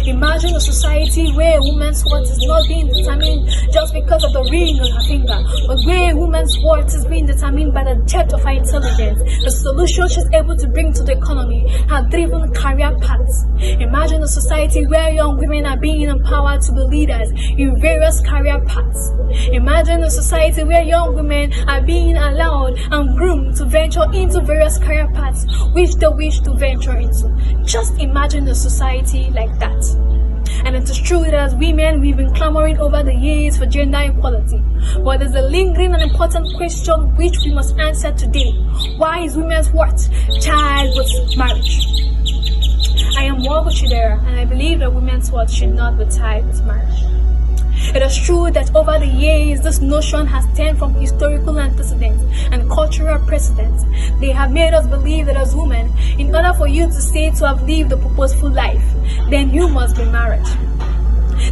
Imagine a society where a woman's worth is not being determined just because of the ring on her finger, but where a woman's worth is being determined by the depth of her intelligence, the solution she's able to bring to the economy, her driven career paths. Imagine a society where young women are being empowered to be leaders in various career paths. Imagine a society where young women are being allowed and groomed to venture into various career paths which they wish to venture into. Just imagine a society like that. And it is true that as women, we've been clamoring over the years for gender equality. But there's a lingering and important question which we must answer today. Why is women's worth tied with marriage? I am Nwaogu Chidera, and I believe that women's worth should not be tied with marriage. It is true that over the years, this notion has stemmed from historical antecedents and cultural precedents. They have made us believe that as women, in order for you to say to have lived a purposeful life, then you must be married.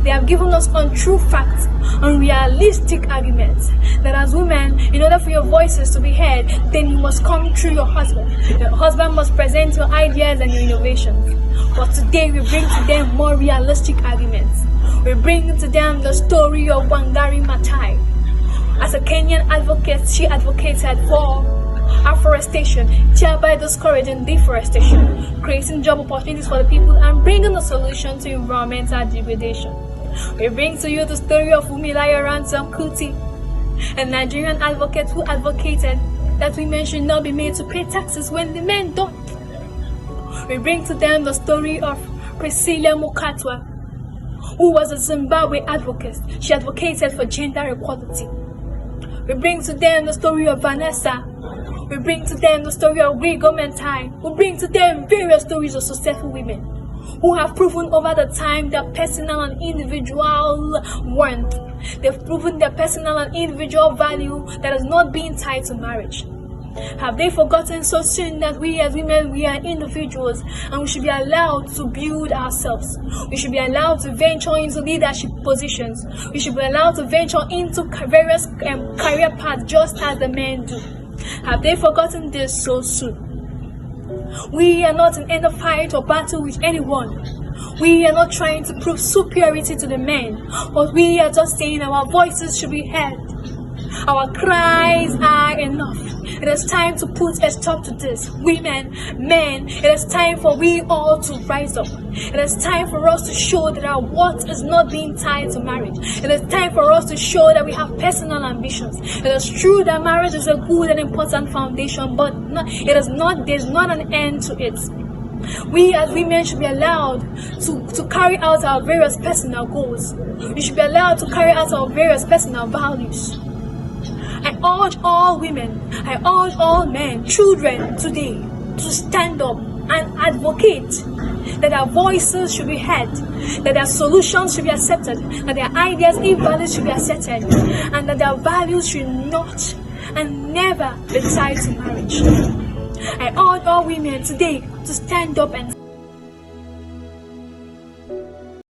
They have given us untrue facts, unrealistic arguments, that as women, in order for your voices to be heard, then you must come through your husband. Your husband must present your ideas and your innovations. But today we bring to them more realistic arguments. We bring to them the story of Wangari Maathai. As a Kenyan advocate, she advocated for afforestation, thereby discouraging deforestation, creating job opportunities for the people, and bringing a solution to environmental degradation. We bring to you the story of Funmilayo Ransome Kuti, a Nigerian advocate who advocated that women should not be made to pay taxes when the men don't. We bring to them the story of Priscilla Mukatwa, who was a Zimbabwe advocate. She advocated for gender equality. We bring to them the story of Vanessa. We bring to them the story of Grigo Mentai. We bring to them various stories of successful women who have proven over the time their personal and individual worth. They've proven their personal and individual value that has not been tied to marriage. Have they forgotten so soon that we as women, we are individuals and we should be allowed to build ourselves? We should be allowed to venture into leadership positions. We should be allowed to venture into various career paths just as the men do. Have they forgotten this so soon? We are not in any fight or battle with anyone. We are not trying to prove superiority to the men, but we are just saying our voices should be heard. Our cries are enough. It is time to put a stop to this. Women, men, it is time for we all to rise up. It is time for us to show that our worth is not being tied to marriage. It is time for us to show that we have personal ambitions. It is true that marriage is a good and important foundation, but there's not an end to it. We as women should be allowed to carry out our various personal goals. We should be allowed to carry out our various personal values. I urge all women, I urge all men, children today to stand up and advocate that their voices should be heard, that their solutions should be accepted, that their ideas and values should be accepted, and that their values should not and never be tied to marriage. I urge all women today to stand up and